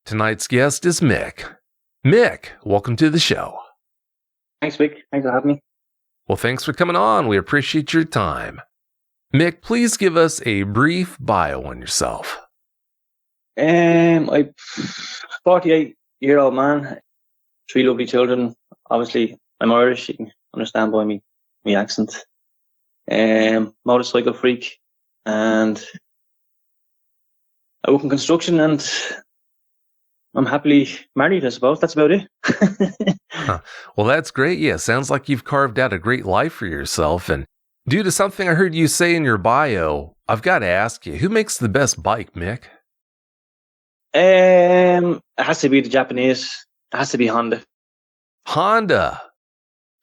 Tonight's guest is Mick. Mick, welcome to the show. Thanks, Mick. Thanks for having me. Well, thanks for coming on. We appreciate your time. Mick, please give us a brief bio on yourself. I'm 48-year-old man, 3 lovely children. Obviously, I'm Irish. You can understand by my accent. Motorcycle freak, and I work in construction, and I'm happily married, I suppose. That's about it. Well, that's great. Yeah, sounds like you've carved out a great life for yourself. And due to something I heard you say in your bio, I've got to ask you, who makes the best bike, Mick? It has to be the Japanese. It has to be Honda. Honda.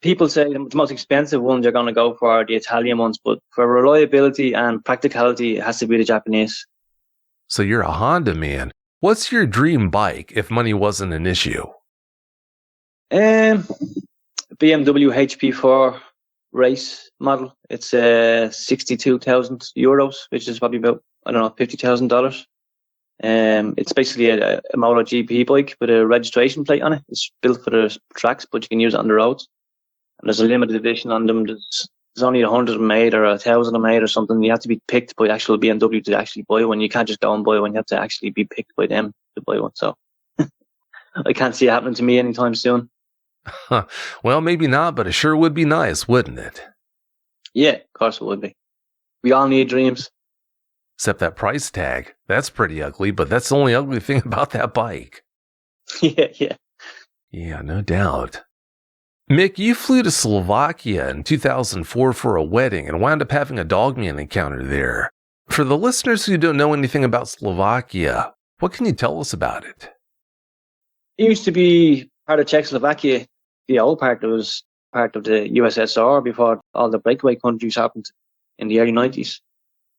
People say the most expensive ones you're going to go for are the Italian ones, but for reliability and practicality, it has to be the Japanese. So you're a Honda man. What's your dream bike if money wasn't an issue? BMW HP4 race model. It's 62,000 euros, which is probably about, $50,000. It's basically a MotoGP bike with a registration plate on it. It's built for the tracks, but you can use it on the roads. And there's a limited edition on them. There's only 100 of them made or 1,000 of them made or something. You have to be picked by actual BMW to actually buy one. You can't just go and buy one. You have to actually be picked by them to buy one. So I can't see it happening to me anytime soon. Well, maybe not, but it sure would be nice, wouldn't it? Yeah, of course it would be. We all need dreams. Except that price tag. That's pretty ugly, but that's the only ugly thing about that bike. Yeah. Yeah, no doubt. Mick, you flew to Slovakia in 2004 for a wedding and wound up having a Dogman encounter there. For the listeners who don't know anything about Slovakia, what can you tell us about it? It used to be part of Czechoslovakia. The old part was part of the USSR before all the breakaway countries happened in the early 90s.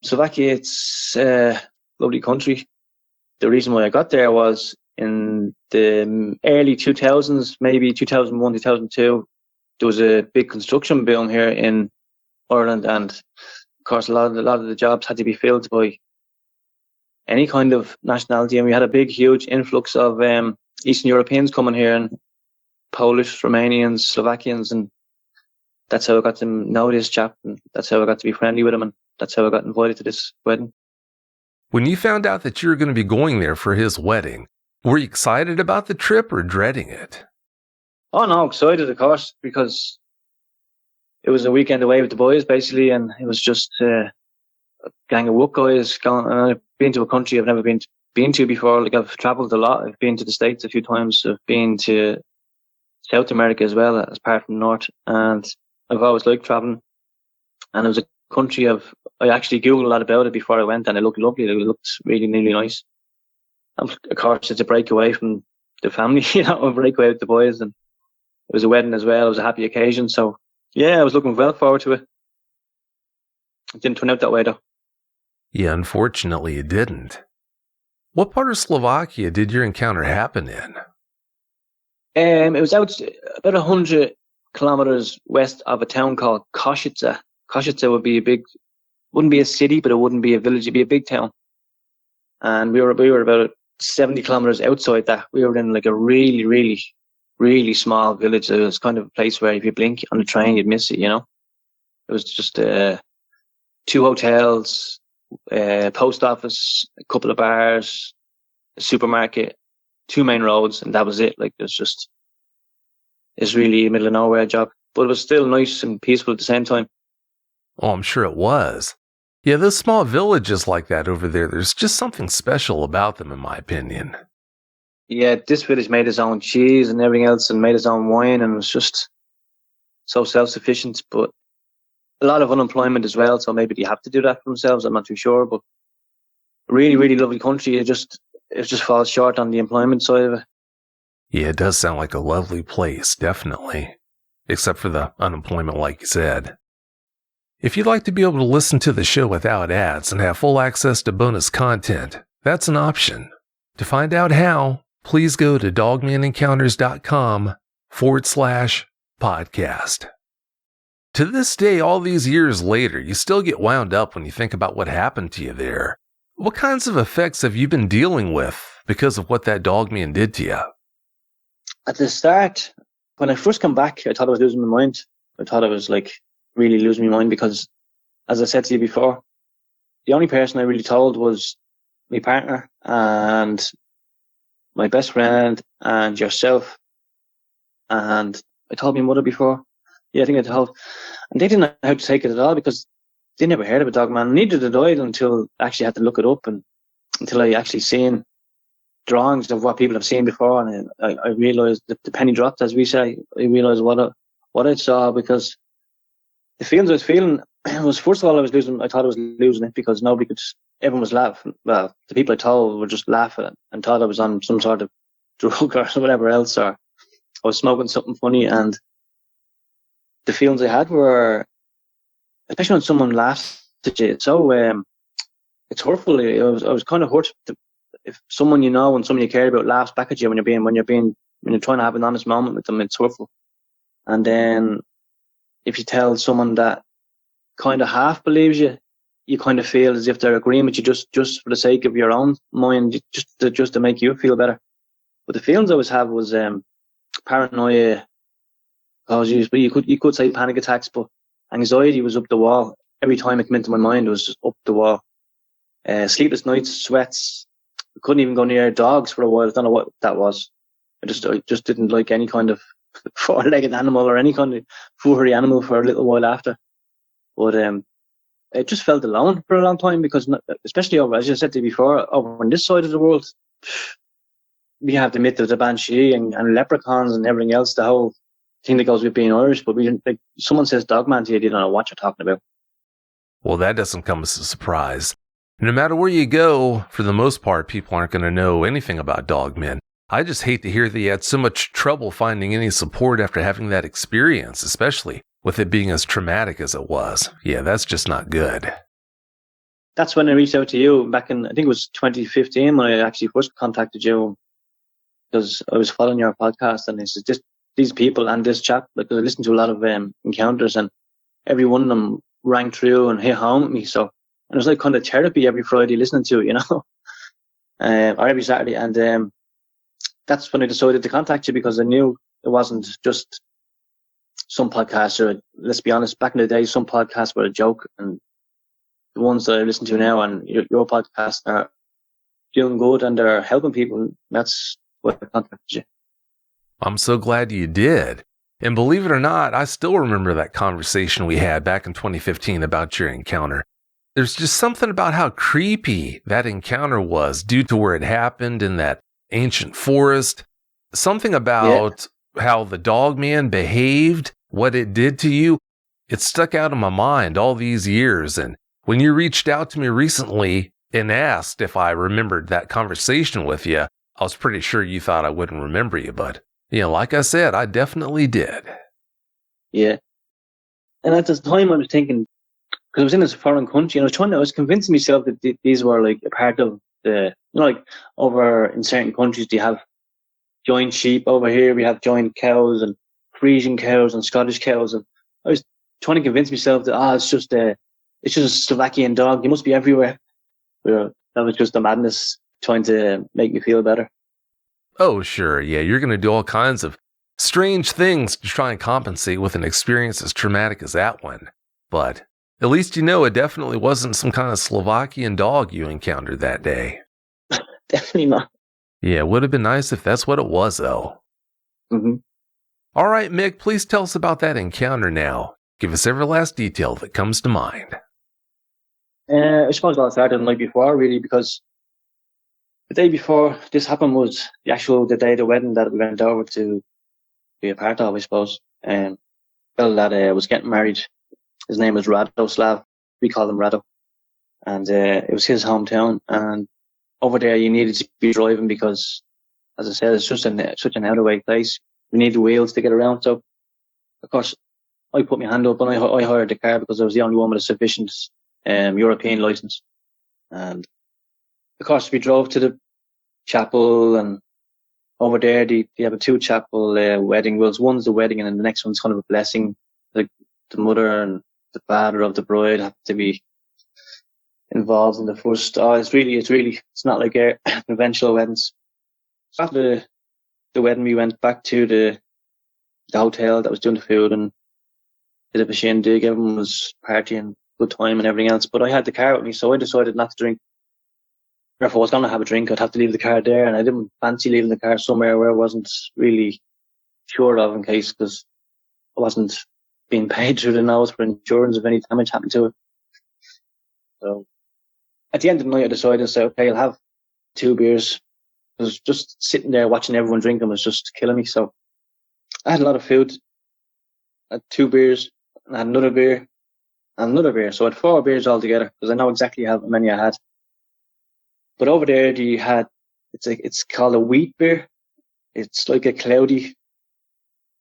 Slovakia, it's a lovely country. The reason why I got there was in the early 2000s, maybe 2001, 2002, there was a big construction boom here in Ireland, and of course a lot of the jobs had to be filled by any kind of nationality, and we had a big, huge influx of Eastern Europeans coming here, and Polish, Romanians, Slovakians, and that's how I got to know this chap, and that's how I got to be friendly with him, and that's how I got invited to this wedding. When you found out that you were going to be going there for his wedding, were you excited about the trip or dreading it? Oh no, excited, of course, because it was a weekend away with the boys, basically, and it was just a gang of work guys going. And I've been to a country I've never been to before. Like, I've travelled a lot. I've been to the States a few times. I've been to South America as well, as part from North, and I've always liked travelling. And it was a country I actually Googled a lot about it before I went, and it looked lovely. It looked really, really nice. And of course, it's a break away from the family, a break away with the boys, and it was a wedding as well. It was a happy occasion. So yeah, I was looking well forward to it. It didn't turn out that way though. Yeah, unfortunately it didn't. What part of Slovakia did your encounter happen in? It was out about 100 kilometers west of a town called Košice. Košice wouldn't be a city, but it wouldn't be a village. It'd be a big town. And we were about 70 kilometers outside that. We were in like a really, really, really small village. It was kind of a place where if you blink on the train, you'd miss it, It was just 2 hotels, post office, a couple of bars, a supermarket, 2 main roads, and that was it. Like, it's really a middle of nowhere job. But it was still nice and peaceful at the same time. Oh, I'm sure it was. Yeah, those small villages like that over there, there's just something special about them, in my opinion. Yeah, this village made its own cheese and everything else, and made its own wine, and it was just so self-sufficient, but a lot of unemployment as well, so maybe they have to do that for themselves, I'm not too sure, but really, really lovely country. It just falls short on the employment side of it. Yeah, it does sound like a lovely place, definitely. Except for the unemployment, like you said. If you'd like to be able to listen to the show without ads and have full access to bonus content, that's an option. To find out how, please go to dogmanencounters.com/podcast. To this day, all these years later, you still get wound up when you think about what happened to you there. What kinds of effects have you been dealing with because of what that Dogman did to you? At the start, when I first come back, I thought I was losing my mind. I thought I was like really losing my mind because, as I said to you before, the only person I really told was my partner and my best friend and yourself. And I told my mother before. Yeah, I think I told. And they didn't know how to take it at all because they never heard of a Dogman. Neither did I until I actually had to look it up and until I actually seen drawings of what people have seen before. And I realised the penny dropped, as we say. I realised what I saw because the feelings I was feeling was, first of all, I thought I was losing it because everyone was laughing. Well, the people I told were just laughing and thought I was on some sort of drug or whatever else, or I was smoking something funny. And the feelings I had were, especially when someone laughs at you, it's hurtful. I was kind of hurt if someone you know and someone you care about laughs back at you when you're trying to have an honest moment with them. It's hurtful. And then if you tell someone that kind of half believes you, you kind of feel as if they're agreeing with you just for the sake of your own mind, just to make you feel better. But the feelings I always have was paranoia. You could say panic attacks, but anxiety was up the wall. Every time it came into my mind, it was just up the wall. Sleepless nights, sweats. I couldn't even go near dogs for a while. I don't know what that was. I just didn't like any kind of four-legged animal or any kind of furry animal for a little while after. But I just felt alone for a long time because, especially over, as I said to you before, over on this side of the world, we have the myth of the banshee and leprechauns and everything else, the whole thing that goes with being Irish. But someone says Dogman to you, you don't know what you're talking about. Well, that doesn't come as a surprise. No matter where you go, for the most part, people aren't going to know anything about Dogmen. I just hate to hear that you had so much trouble finding any support after having that experience, especially with it being as traumatic as it was. Yeah, that's just not good. That's when I reached out to you back in, I think it was 2015, when I actually first contacted you, because I was following your podcast, and it's just these people and this chap, because I listened to a lot of encounters, and every one of them rang through and hit home with me. So, and it was like kind of therapy every Friday listening to it, or every Saturday. And that's when I decided to contact you, because I knew it wasn't just some podcasts, or let's be honest, back in the day, some podcasts were a joke, and the ones that I listen to now and your podcast are doing good and they're helping people. That's what I contacted you. I'm so glad you did. And believe it or not, I still remember that conversation we had back in 2015 about your encounter. There's just something about how creepy that encounter was due to where it happened in that ancient forest. Something about how the Dogman behaved, what it did to you. It stuck out in my mind all these years. And when you reached out to me recently and asked if I remembered that conversation with you, I was pretty sure you thought I wouldn't remember you, but like I said, I definitely did. Yeah. And at the time I was thinking, because I was in this foreign country, and I was convincing myself that these were like a part of the, like over in certain countries, they have giant sheep. Over here we have giant cows and Frisian cows and Scottish cows. And I was trying to convince myself that, it's just a Slovakian dog. You must be everywhere. That was just the madness trying to make me feel better. Oh, sure. Yeah, you're going to do all kinds of strange things to try and compensate with an experience as traumatic as that one. But at least it definitely wasn't some kind of Slovakian dog you encountered that day. Definitely not. Yeah, it would have been nice if that's what it was, though. Mm-hmm. All right, Mick, please tell us about that encounter now. Give us every last detail that comes to mind. I suppose I'll start the night before, really, because the day before this happened was the day of the wedding that we went over to be a part of, I suppose. Bill that was getting married, his name was Radoslav. We call him Rado. And it was his hometown. And over there you needed to be driving because, as I said, it's just such an out-of-way place. We need the wheels to get around. So, of course, I put my hand up and I hired the car because I was the only one with a sufficient European license. And, of course, we drove to the chapel, and over there they have a two-chapel wedding. Well, one's the wedding and then the next one's kind of a blessing. Like the mother and the father of the bride have to be involved in the first. It's not like conventional weddings. So after the wedding, we went back to the hotel that was doing the food and did a bit of a shindig. Everyone was partying, good time and everything else. But I had the car with me, so I decided not to drink. Or if I was going to have a drink, I'd have to leave the car there, and I didn't fancy leaving the car somewhere where I wasn't really sure of in case, because I wasn't being paid through the nose for insurance if any damage happened to it. So at the end of the night, I decided to say, okay, I'll have 2 beers. Because just sitting there watching everyone drinking was just killing me. So I had a lot of food. I had 2 beers, and I had another beer, and another beer. So I had 4 beers altogether because I know exactly how many I had. But over there, it's called a wheat beer. It's like a cloudy,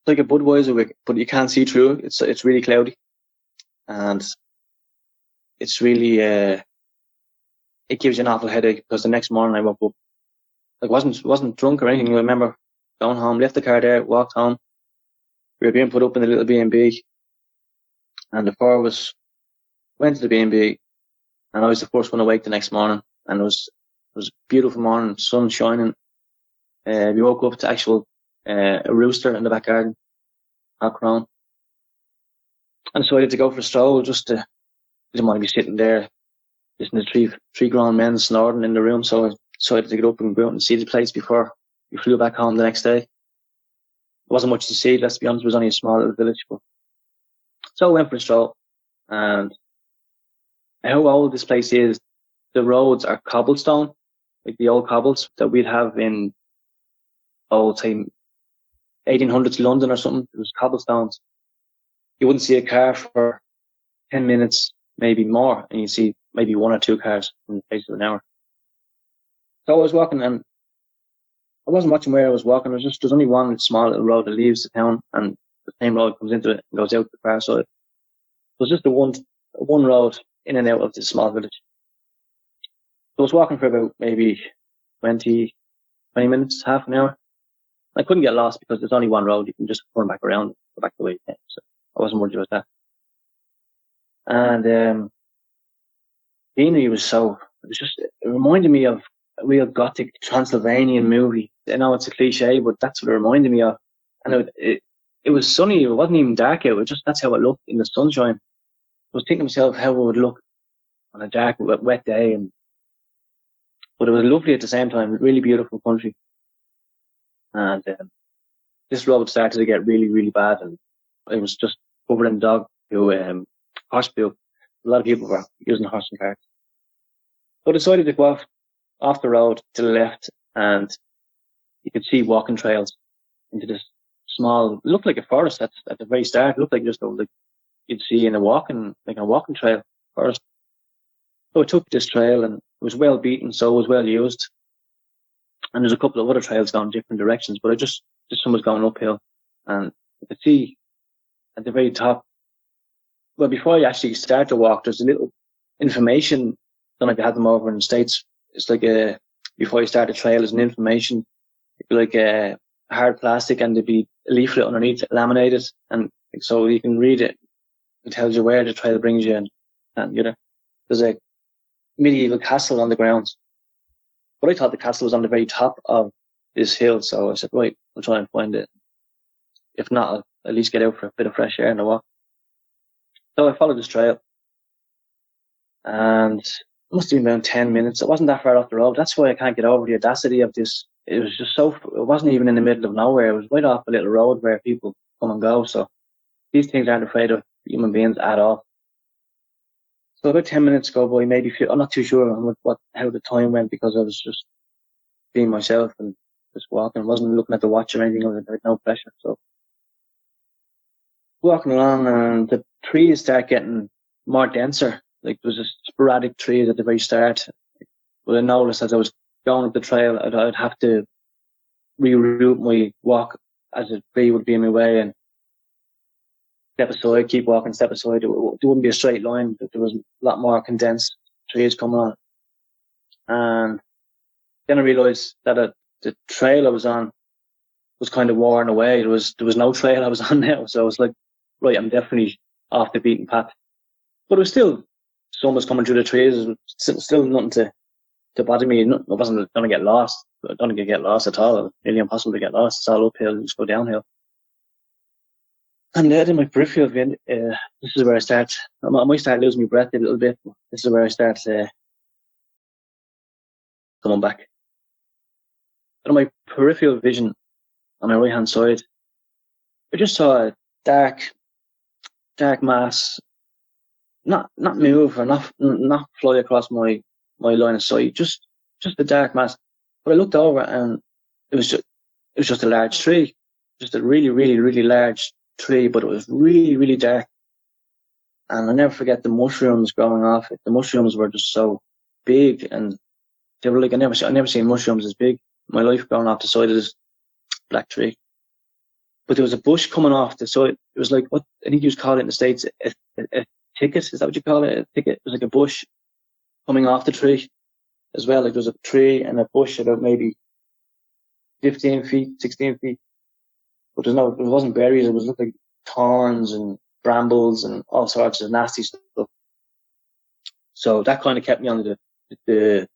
like a Budweiser, but you can't see through it. It's really cloudy, and it's really it gives you an awful headache because the next morning I woke up, like wasn't drunk or anything. I remember going home, left the car there, walked home. We were being put up in a little B&B, and the 4 of us went to the B&B, and I was the first one awake the next morning, and it was a beautiful morning, sun shining. We woke up to actual a rooster in the back garden, not crowing. And so I had to go for a stroll just to, didn't want to be sitting there listening to three grown men snoring in the room, so I decided to get up and go out and see the place before we flew back home the next day. There wasn't much to see, let's be honest, it was only a small little village. But so I went for a stroll, and how old this place is, the roads are cobblestone, like the old cobbles that we'd have in, say, 1800s London or something. It was cobblestones. You wouldn't see a car for 10 minutes, maybe more, and you see maybe 1 or 2 cars in the space of an hour. So I was walking, and I wasn't watching where I was walking. There's only one small little road that leaves the town, and the same road comes into it and goes out the far side. So it's just the one road in and out of this small village. So I was walking for about maybe 20 minutes, half an hour. I couldn't get lost because there's only one road. You can just turn back around, go back the way you came. So I wasn't worried about that. And scenery it reminded me of a real gothic Transylvanian movie. I know it's a cliche, but that's what it reminded me of. And it was sunny. It wasn't even dark out. That's how it looked in the sunshine. I was thinking to myself how it would look on a dark, wet day, but it was lovely at the same time. Really beautiful country. And this road started to get really, really bad, and it was just covered in dog poo, horse poo. A lot of people were using horse and carts. So I decided to go off the road to the left, and you could see walking trails into this small, looked like a forest at the very start. It looked like just like you'd see in a walking trail forest. So I took this trail, and it was well beaten, so it was well used. And there's a couple of other trails going different directions, but this one was going uphill, and you could see at the very top. Well, before you actually start to walk, there's a little information. I don't know if you had them over in the States. It's like before you start the trail, there's an information, like a hard plastic, and there'd be a leaflet underneath it, laminated, and so you can read it. It tells you where the trail brings you, and there's a medieval castle on the grounds. But I thought the castle was on the very top of this hill, so I said, right, I'll try and find it. If not, I'll at least get out for a bit of fresh air and a walk. So I followed this trail, and it must have been around 10 minutes. It wasn't that far off the road. That's why I can't get over the audacity of this. It was just it wasn't even in the middle of nowhere. It was right off a little road where people come and go. So these things aren't afraid of human beings at all. So about 10 minutes go by, maybe. I'm not too sure how the time went, because I was just being myself and just walking. I wasn't looking at the watch or anything. I had no pressure. So walking along, and the trees start getting more denser. Like there was a sporadic trees at the very start. But I noticed as I was going up the trail, I'd have to reroute my walk as a tree would be in my way, and step aside, keep walking, step aside. It wouldn't be a straight line. There was a lot more condensed trees coming on. And then I realised that the trail I was on was kind of worn away. There was no trail I was on now. So I was like, right, I'm definitely off the beaten path. But it was still, sun was coming through the trees. It was still nothing to bother me. I wasn't going to get lost. I don't think I get lost at all. It's nearly impossible to get lost. It's all uphill. You just go downhill. And then in my peripheral vision, this is where I start. I might start losing my breath a little bit. This is where I start coming back. And my peripheral vision on my right hand side, I just saw a dark mass, not move or not fly across my line of sight. Just a dark mass. But I looked over and it was just a large tree, just a really, really, really large tree, but it was really, really dark. And I'll never forget the mushrooms growing off it. The mushrooms were just so big, and they were like, I never seen mushrooms as big in my life growing off the side of this black tree. But there was a bush coming off the side. It was like, what I think you call it in the States, a thicket. Is that what you call it? A thicket. It was like a bush coming off the tree as well. Like there was a tree and a bush about maybe 15 feet, 16 feet. But it wasn't berries. It was looked like thorns and brambles and all sorts of nasty stuff. So that kind of kept me on the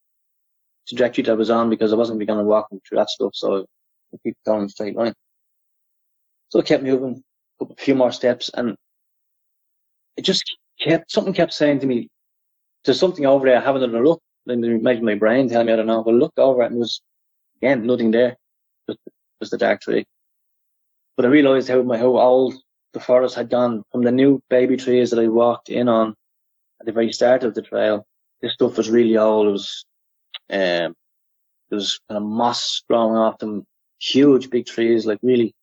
trajectory that I was on, because I wasn't going to walk through that stuff. So I keep going in a straight line. So I kept moving up a few more steps, and it just something kept saying to me, there's something over there, I haven't had a look. Maybe my brain telling me, I don't know, but I looked over it and there was, again, nothing there. Just the dark tree. But I realised how old the forest had gone from the new baby trees that I walked in on at the very start of the trail. This stuff was really old. There was kind of moss growing off them, huge big trees, like really,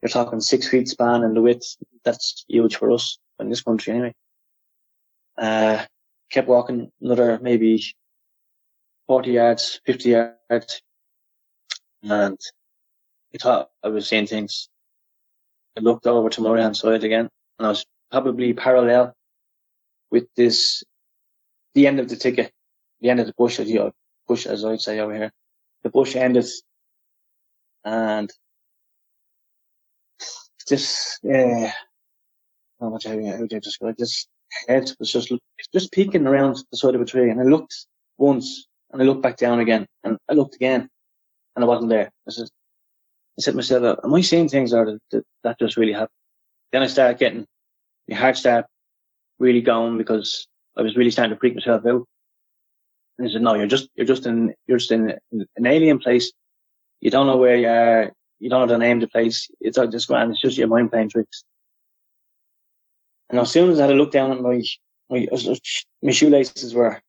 you're talking 6 feet span in the width. That's huge for us in this country anyway. Kept walking another maybe 40 yards, 50 yards, and I thought I was seeing things. I looked over to my right hand side again, and I was probably parallel with the end of the thicket, the end of the bush, as I'd say over here. The bush ended, and this, how would I describe this? Head was just peeking around the side of a tree, and I looked once, and I looked back down again, and I looked again, and I wasn't there. I said to myself, am I seeing things, or that just really happened? Then I started getting, my heart started really going, because I was really starting to freak myself out. And I said, no, you're just in an alien place. You don't know where you are. You don't know the name of the place. It's all just grand. It's just your mind playing tricks. And as soon as I had a look down at my shoelaces were,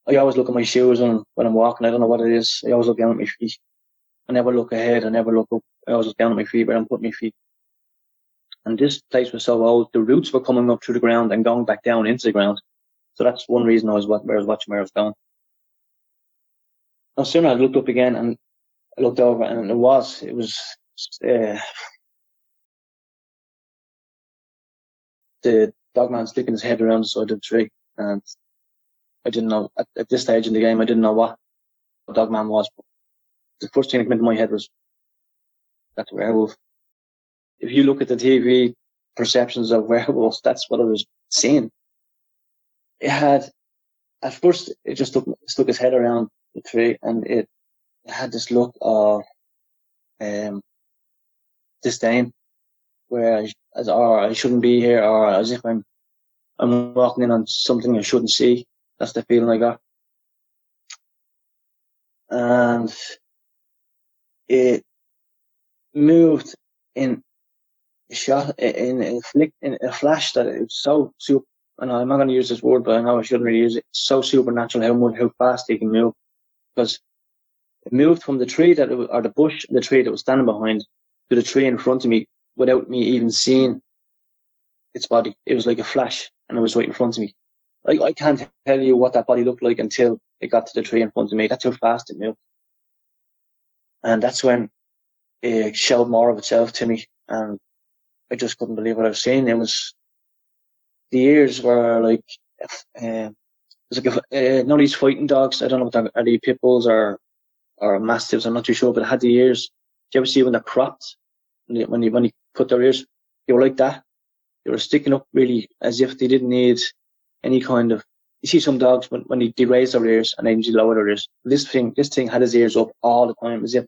I always look at my shoes when I'm walking. I don't know what it is. I always look down at my feet. I never look ahead. I never look up. I always look down at my feet where I'm putting my feet. And this place was so old. The roots were coming up through the ground and going back down into the ground. So that's one reason I was watching where I was going. No sooner I looked up again and I looked over, and it was the Dogman sticking his head around the side of the tree. And I didn't know, at this stage in the game, I didn't know what Dogman was. But the first thing that came into my head was, that's a werewolf. If you look at the TV perceptions of werewolves, that's what I was seeing. It had, at first, it just stuck his head around the tree, and it had this look of disdain, where I shouldn't be here, or as if I'm walking in on something I shouldn't see. That's the feeling I got. And it moved in a flash that it was so super. And I'm not going to use this word, but I know I shouldn't really use it. It's so supernatural how fast it can move, because it moved from the tree or the bush, the tree that was standing behind, to the tree in front of me without me even seeing its body. It was like a flash, and it was right in front of me. I can't tell you what that body looked like until it got to the tree in front of me. That's how fast it moved. And that's when it showed more of itself to me, and I just couldn't believe what I was seeing. It was, the ears were like, it was like none of these fighting dogs. I don't know what are they, pit bulls or mastiffs? I'm not too sure, but it had the ears. Do you ever see when they're cropped? When you put their ears, they were like that. They were sticking up really as if they didn't need any kind of you see some dogs when they raise their ears and then they lower their ears. This thing had his ears up all the time as if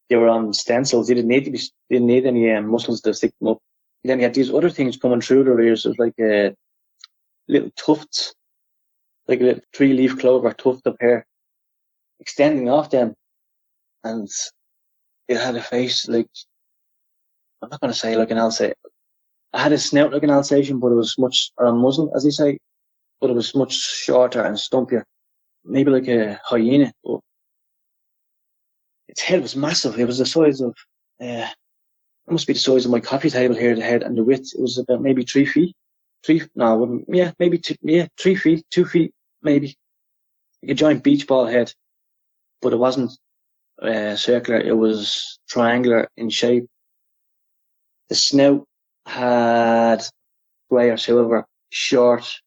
they were on stencils. They didn't need any muscles to stick them up. And then he had these other things coming through their ears. It was like little tufts, like a little 3-leaf clover tuft of hair extending off them, and it had a face like, I'm not going to say like an Alsatian. I had a snout like an Alsatian, but it was much, or a muzzle, as they say, but it was much shorter and stumpier, maybe like a hyena. But its head was massive. It was the size of, it must be the size of my coffee table here. The head and the width, it was about maybe 3 feet. Maybe 3 feet, 2 feet, maybe. Like a giant beach ball head, but it wasn't circular. It was triangular in shape. The snout had grey or silver, short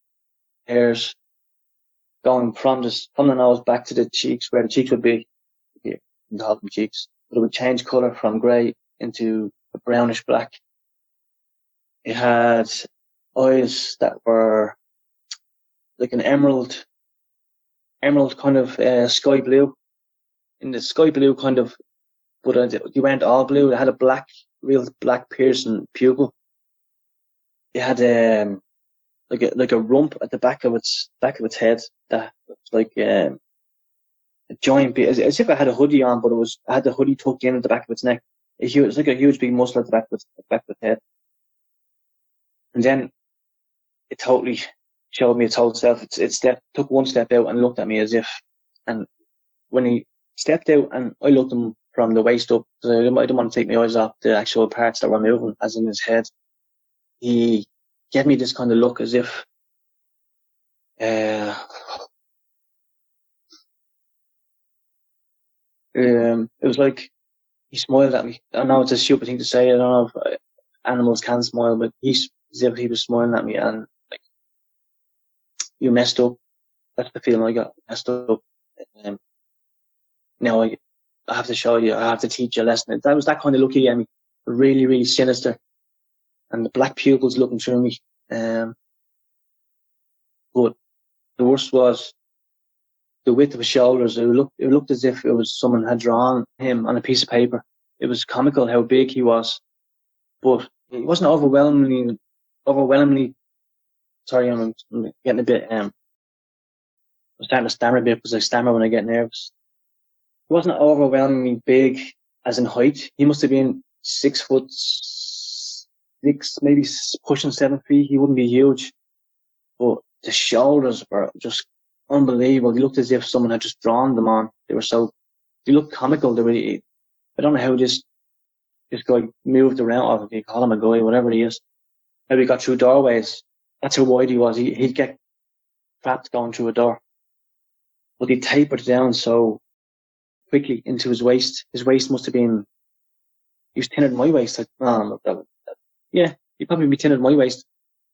hairs going from the nose back to the cheeks, where the cheeks would be, here, in the Holcomb cheeks. But it would change colour from grey into a brownish black. It had eyes that were like an emerald kind of sky blue. In the sky blue kind of, but they weren't all blue. It had a real black piercing pupil. It had like a rump at the back of its head that was like a giant bit, as if it had a hoodie on, but it had the hoodie tucked in at the back of its neck. It was like a huge big muscle at the back of its head. And then it totally showed me its whole self. It took one step out and looked at me as if, and when he stepped out and I looked at him from the waist up, because I didn't want to take my eyes off the actual parts that were moving, as in his head. He gave me this kind of look as if it was like he smiled at me. I know it's a stupid thing to say. I don't know if animals can smile, but as if he was smiling at me and like, you messed up. That's the feeling I got. Messed up. Now I have to show you. I have to teach you a lesson. That was that kind of look he gave me. Really, really sinister. And the black pupils looking through me. But the worst was the width of his shoulders. It looked as if it was someone had drawn him on a piece of paper. It was comical how big he was, but he wasn't overwhelmingly. Sorry, I'm getting a bit. I'm starting to stammer a bit because I stammer when I get nervous. He wasn't overwhelmingly big as in height. He must have been 6'6", maybe pushing 7 feet. He wouldn't be huge, but the shoulders were just unbelievable. They looked as if someone had just drawn them on. They looked comical. I don't know how this guy moved around, or if you call him a guy, whatever he is. How he got through doorways. That's how wide he was. He'd get trapped going through a door. But he tapered down so quickly into his waist. His waist must have been, he was thinner than my waist. Yeah, he'd probably be thinner than my waist.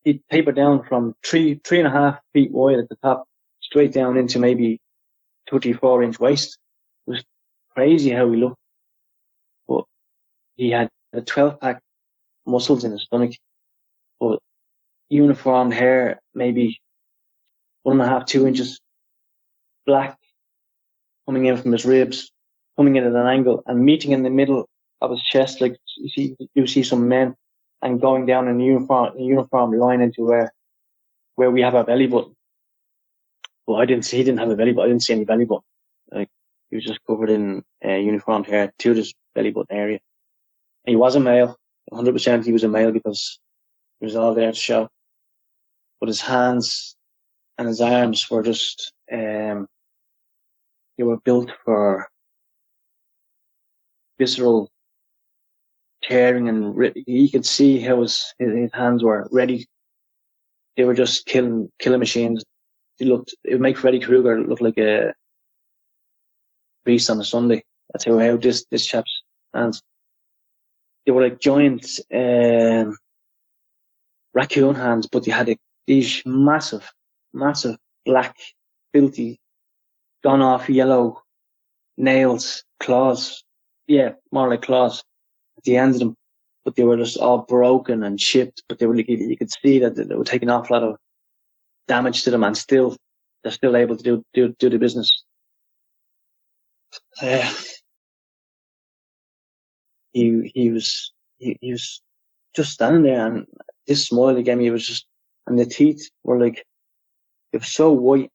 He'd taper down from 3.5 feet wide at the top, straight down into maybe 2-4 inch waist. It was crazy how he looked. But he had a 12-pack muscles in his stomach. But uniform hair, maybe 1.5, 2 inches, black, coming in from his ribs, coming in at an angle and meeting in the middle of his chest, like you see some men, and going down in a uniform line into where we have our belly button. Well, he didn't have a belly button. I didn't see any belly button. Like, he was just covered in uniformed hair to this belly button area. And he was a male. 100% he was a male because he was all there to show. But his hands and his arms were just, they were built for visceral tearing, and you could see how his hands were ready. They were just killing machines. It would make Freddy Krueger look like a beast on a Sunday. That's how this chap's hands. They were like giant raccoon hands, but they had these massive black, filthy, gone off yellow nails, claws. Yeah, more like claws at the ends of them. But they were just all broken and chipped. But they were like, you could see that they were taking off a lot of damage to them, and they're still able to do the business. He was just standing there, and this smile he gave me was just, and the teeth were like, it was so white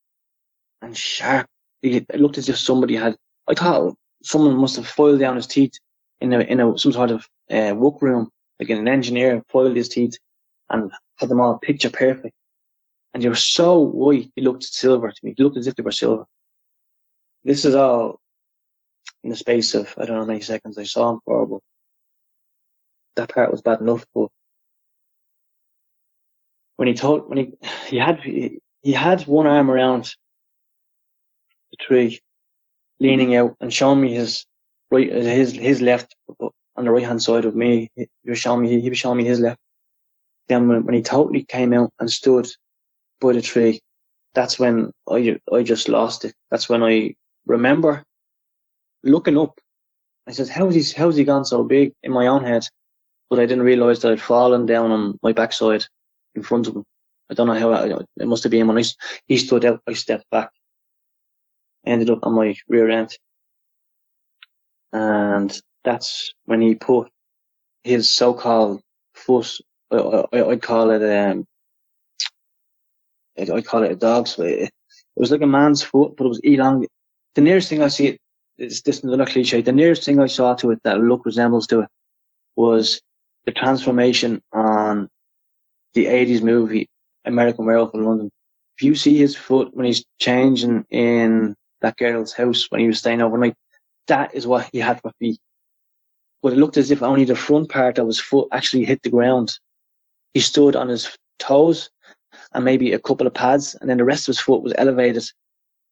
and sharp. It looked as if somebody had. I thought someone must have filed down his teeth in a some sort of workroom, like an engineer filed his teeth and had them all picture perfect. And they were so white, they looked silver to me. They looked as if they were silver. This is all in the space of, I don't know how many seconds I saw him for, but that part was bad enough. But when he had one arm around the tree, leaning out and showing me his left on the right hand side of me. He was showing me his left. Then when he totally came out and stood by the tree, that's when I just lost it. That's when I remember looking up. I said, how's he gone so big in my own head? But I didn't realise that I'd fallen down on my backside in front of him. I don't know how it must have been when he stood out. I stepped back, ended up on my rear end, and that's when he put his so-called foot. I'd call it a dog's foot. It was like a man's foot, but it was elongated. The nearest thing I see is this another cliche. The nearest thing I saw to it that resembles to it was the transformation on the 80s movie American Werewolf in London. If you see his foot when he's changing in that girl's house when he was staying overnight, that is what he had for feet. But it looked as if only the front part of his foot actually hit the ground. He stood on his toes and maybe a couple of pads, and then the rest of his foot was elevated.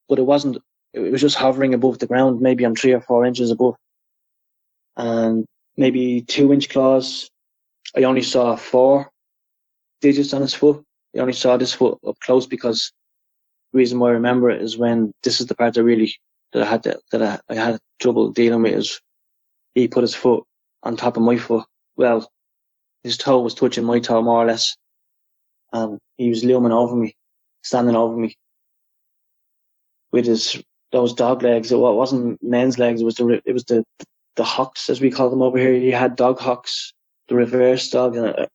But it wasn't, it was just hovering above the ground, maybe on 3 or 4 inches above. And maybe 2-inch claws. I only saw 4 digits on his foot. I only saw this foot up close because the reason why I remember it is when this is the part that I had trouble dealing with is he put his foot on top of my foot. Well, his toe was touching my toe more or less. He was looming over me, standing over me with those dog legs. It wasn't men's legs. It was the hocks, as we call them over here. He had dog hocks, the reverse dog, and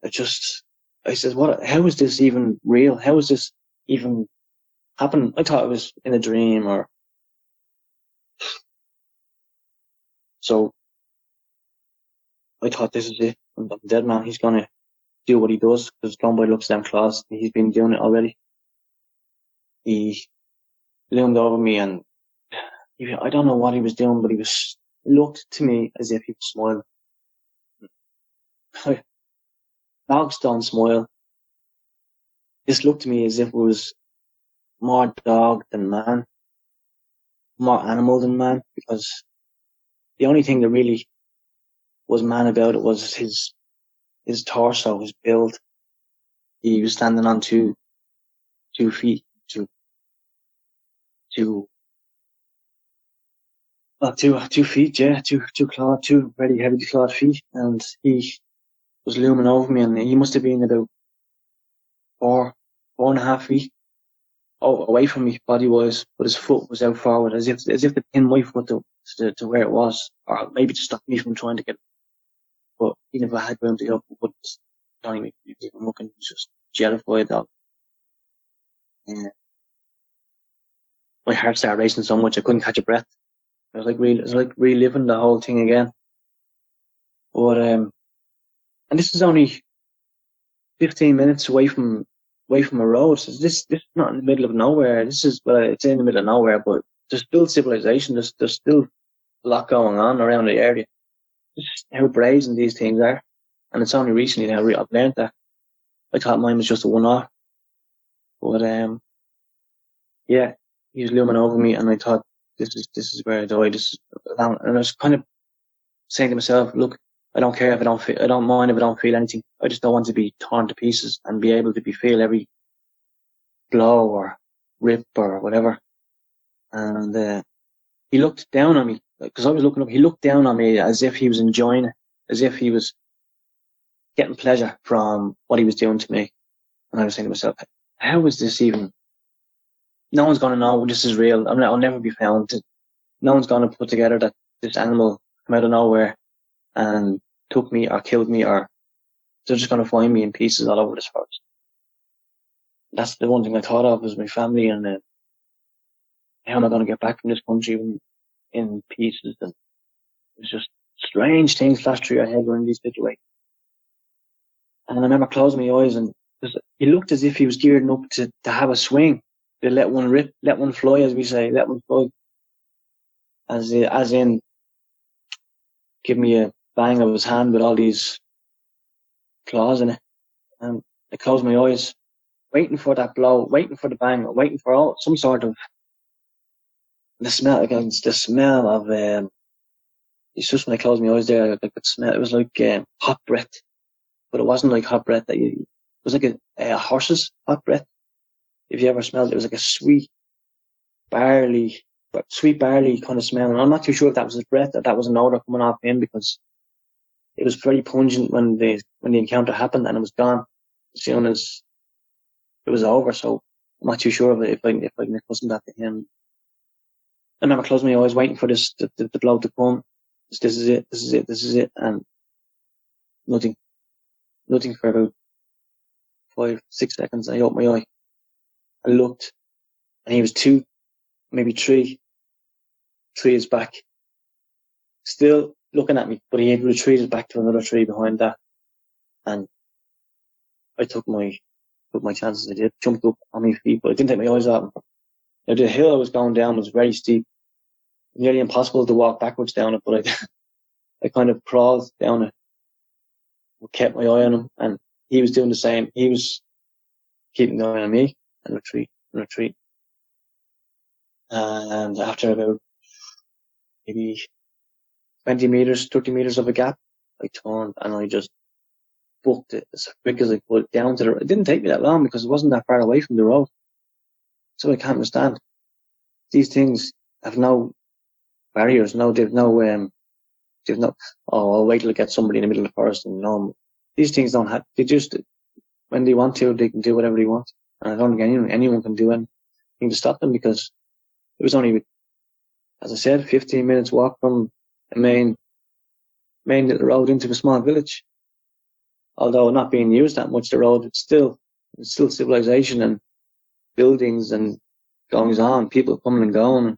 I said, how is this even real? How is this even happen? I thought it was in a dream so I thought this is it. I'm dead, man. He's going to do what he does because going by looks them claws. He's been doing it already. He loomed over me and I don't know what he was doing, but he looked to me as if he was smiling. Dogs don't smile. This looked to me as if it was more dog than man, more animal than man, because the only thing that really was man about it was his torso, his build. He was standing on two feet, two feet, yeah, two very heavy clawed feet, and he was looming over me, and he must have been about 4.5 feet away from me body wise, but his foot was out forward as if to pin my foot to where it was, or maybe to stop me from trying to get it. But he never had room to go, but don't even looking, he was just jellified dog. Yeah. My heart started racing so much I couldn't catch a breath. It was like reliving the whole thing again. But and this is only 15 minutes away from a road. So this is not in the middle of nowhere. It's in the middle of nowhere, but there's still civilization. There's still a lot going on around the area. Just how brazen these things are, and it's only recently that I've learned that. I thought mine was just a one-off, but yeah, he was looming over me, and I thought this is where I died. And I was kind of saying to myself, look, I don't care if I don't mind if I don't feel anything. I just don't want to be torn to pieces and be able to feel every blow or rip or whatever. And he looked down on me because I was looking up. He looked down on me as if he was enjoying it, as if he was getting pleasure from what he was doing to me. And I was saying to myself, how is this even? No one's going to know this is real. I'll never be found. No one's going to put together that this animal came out of nowhere and took me or killed me, or they're just going to find me in pieces all over this forest. That's the one thing I thought of, was my family, and how am I going to get back from this country in pieces? And it's just strange things flash through your head when these situations. And I remember closing my eyes, and he looked as if he was gearing up to have a swing, to let one rip, let one fly, as we say, let one fly. As in, give me a bang of his hand with all these claws in it. And I closed my eyes, waiting for that blow, waiting for the bang, waiting for some sort of the smell of it's just when I closed my eyes there, I could smell it was like hot breath, but it wasn't like hot breath it was like a horse's hot breath. If you ever smelled it, it was like a sweet barley kind of smell. And I'm not too sure if that was his breath or that was an odor coming off him, because it was very pungent when the encounter happened, and it was gone as soon as it was over. So I'm not too sure if I can accustom that to him. I remember closing my eyes, waiting for the blow to come. This is it, and nothing for about 5-6 seconds. I opened my eye, I looked, and he was 2, maybe 3 trees back, still looking at me, but he had retreated back to another tree behind that. And I took my chances. I did, jumped up on my feet, but I didn't take my eyes off him. Now, the hill I was going down was very steep, nearly impossible to walk backwards down it, but I kind of crawled down it, kept my eye on him, and he was doing the same. He was keeping an eye on me, and retreat. And after about maybe 20 meters, 30 meters of a gap, I turned and I just booked it as quick as I could down to the road. It didn't take me that long because it wasn't that far away from the road. So I can't understand. These things have no barriers. They've no, oh, I'll wait till I get somebody in the middle of the forest and these things don't have, they just, when they want to, they can do whatever they want. And I don't think anyone can do anything to stop them, because it was only, as I said, 15 minutes walk from a main little road into a small village. Although not being used that much, the road, it's still civilization and buildings and goings on, people coming and going.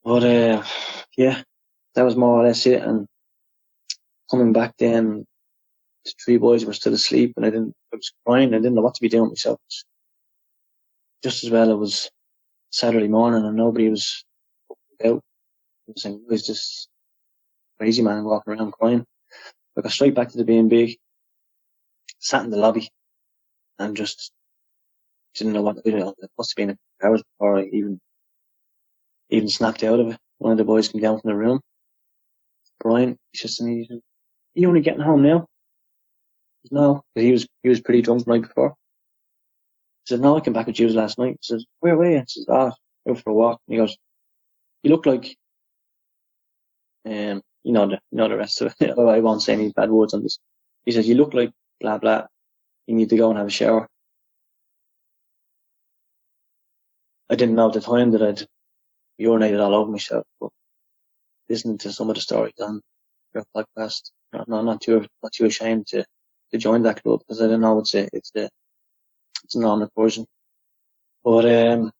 But yeah, that was more or less it. And coming back then, the 3 boys were still asleep, and I was crying. I didn't know what to be doing with myself. Just as well, it was Saturday morning and nobody was out. I was saying, who's this crazy man walking around crying? I got straight back to the B&B, sat in the lobby, and just didn't know what to do. It must have been a few hours before I even snapped out of it. One of the boys came down from the room. Brian, he says to me, he said, "Are you only getting home now?" I said, "No," because he was pretty drunk the night before. He said, "No, I came back with you last night." He says, "Where were you?" I says, "Oh, out for a walk." And he goes, "You look like," the rest of it. I won't say any bad words on this. He says, "You look like blah blah. You need to go and have a shower." I didn't know at the time that I'd urinated all over myself, but listening to some of the stories on your podcast, I'm not too ashamed to join that club, because I don't know it's a normal version. But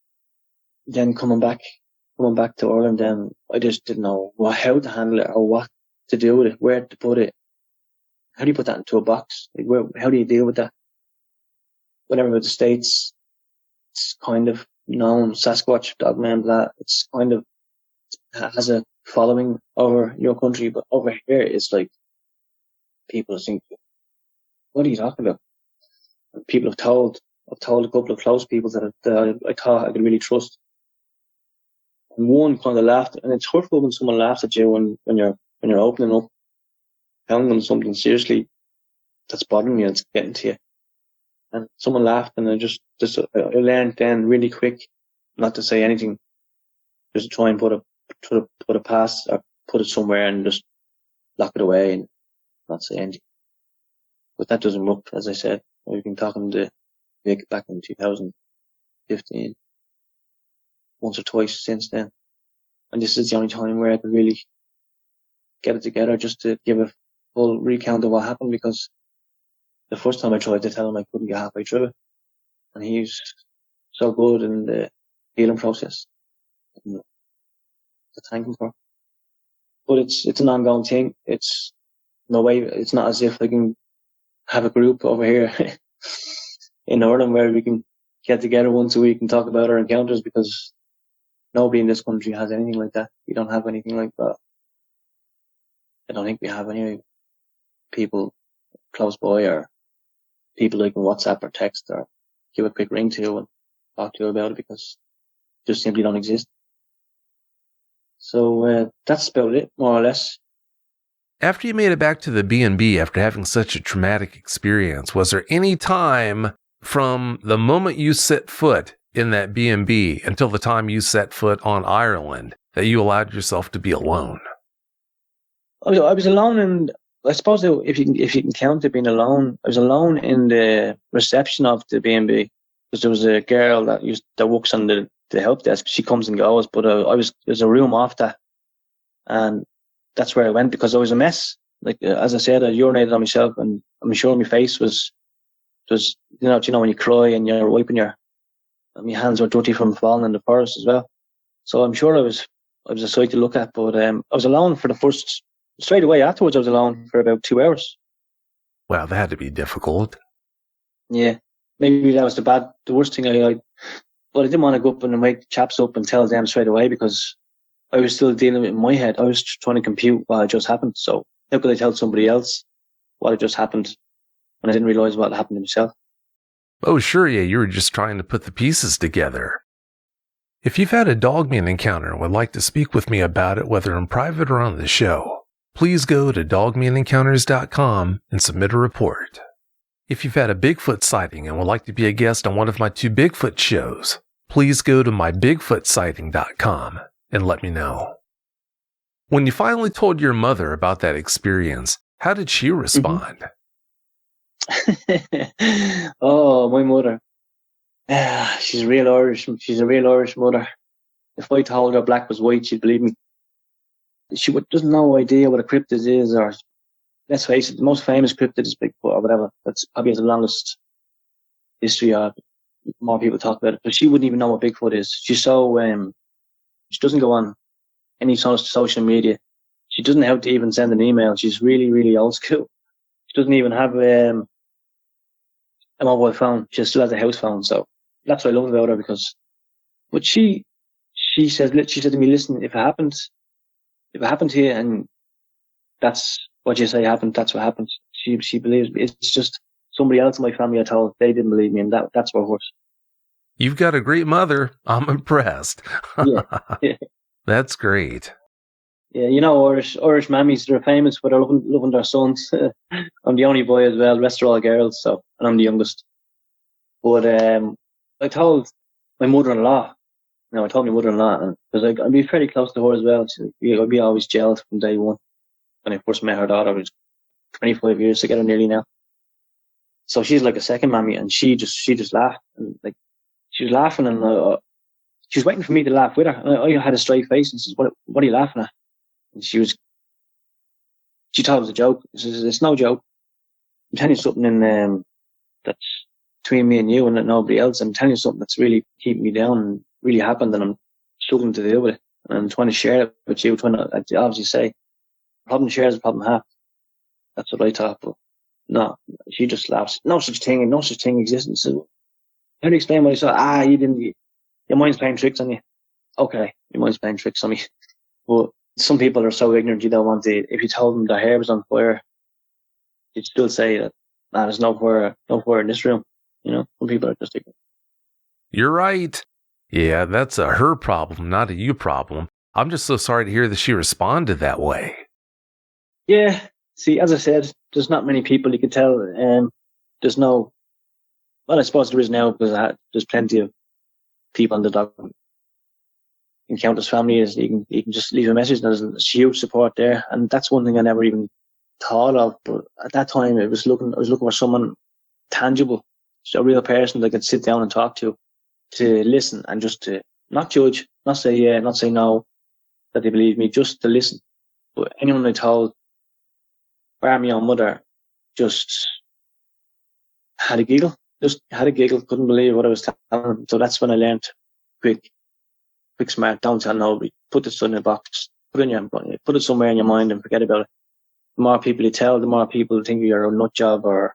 then coming back to Ireland, I just didn't know how to handle it or what to do with it, where to put it. How do you put that into a box? How do you deal with that? Whenever with the States, it's kind of known, Sasquatch, Dogman, blah. It's kind of has a following over your country, but over here, it's like people think, "What are you talking about?" And people I've told a couple of close people that I thought I could really trust. And one kind of laughed, and it's hurtful when someone laughs at you when you're opening up, telling them something seriously that's bothering you, it's getting to you. And someone laughed, and I learned then really quick not to say anything, just to try and put it past, or put it somewhere and just lock it away and not say anything. But that doesn't work, as I said. We've been talking to Mick back in 2015, once or twice since then. And this is the only time where I could really get it together just to give a full recount of what happened, because the first time I tried to tell him, I couldn't get halfway through it. And he's so good in the healing process to thank him for. But it's an ongoing thing. It's no way, it's not as if I can have a group over here in Ireland where we can get together once a week and talk about our encounters, because nobody in this country has anything like that. We don't have anything like that. I don't think we have any people close by or people I can WhatsApp or text or give a quick ring to and talk to about it, because they just simply don't exist. So that's about it, more or less. After you made it back to the B&B after having such a traumatic experience, was there any time from the moment you set foot in that B&B until the time you set foot on Ireland that you allowed yourself to be alone? I was alone, and I suppose if you can count it being alone, I was alone in the reception of the B&B, because there was a girl that works on the help desk. She comes and goes, but there's a room off that, and that's where I went, because I was a mess. Like as I said, I urinated on myself, and I'm sure my face was you know when you cry and you're wiping your hands were dirty from falling in the forest as well. So I'm sure I was a sight to look at. But I was alone for the first. Straight away afterwards, I was alone for about 2 hours. Wow, that had to be difficult. Yeah, maybe that was the worst thing. But I didn't want to go up and wake the chaps up and tell them straight away, because I was still dealing with it in my head. I was trying to compute what had just happened. So how could I tell somebody else what had just happened when I didn't realise what had happened to myself? Oh, sure, yeah, you were just trying to put the pieces together. If you've had a Dogman encounter and would like to speak with me about it, whether in private or on the show, please go to dogmanencounters.com and submit a report. If you've had a Bigfoot sighting and would like to be a guest on one of my 2 Bigfoot shows, please go to mybigfootsighting.com and let me know. When you finally told your mother about that experience, how did she respond? Oh, my mother. She's real Irish. She's a real Irish mother. If I told her black was white, she'd believe me. She doesn't know idea what a cryptid is, or let's face it, the most famous cryptid is Bigfoot or whatever. That's probably the longest history of more people talk about it. But she wouldn't even know what Bigfoot is. She's so she doesn't go on any sort of social media. She doesn't know how to even send an email. She's really, really old school. She doesn't even have a mobile phone. She still has a house phone. So that's what I love about her, but she said to me, listen, if it happened to you and that's what you say happened, that's what happens. She believes me. It's just somebody else in my family I told, they didn't believe me, and that's what hurts. You've got a great mother. I'm impressed. Yeah. That's great. Yeah, you know, Irish mammies, they're famous for their loving their sons. I'm the only boy as well, the rest are all girls, and I'm the youngest. But I told my mother-in-law, because I'd be very close to her as well. I'd be always jealous from day one. When I first met her daughter, it was 25 years together nearly now. So she's like a second mammy, and she just laughed, and like she was laughing, and she was waiting for me to laugh with her. And I had a straight face and says, "What are you laughing at?" And she thought it was a joke. She says, "It's no joke. I'm telling you something that's between me and you and nobody else. I'm telling you something that's really keeping me down and really happened, and I'm struggling to deal with it. And I'm trying to share it with you, trying to obviously say, problem shares, a problem half." That's what I thought, but no, she just laughs. No such thing exists. So how do you explain what I saw? Your mind's playing tricks on you. Okay, your mind's playing tricks on me. But some people are so ignorant, you don't want to, if you told them their hair was on fire, you'd still say that, there's no fire in this room. You know, some people are just ignorant. You're right. Yeah, that's a her problem, not a you problem. I'm just so sorry to hear that she responded that way. Yeah, see, as I said, there's not many people you can tell. There's no, well, I suppose there is now, because there's plenty of people in the Dogman Encounters family. Is you can just leave a message, and there's huge support there, and that's one thing I never even thought of. But at that time, I was looking for someone tangible a real person that I could sit down and talk to listen and just to not judge, not say yeah, not say no, that they believe me, just to listen. But anyone I told, bar my own mother, just had a giggle. Just had a giggle, couldn't believe what I was telling them. So that's when I learned quick, smart, don't tell nobody. Put this in a box, put it somewhere in your mind and forget about it. The more people you tell, the more people think you're a nut job or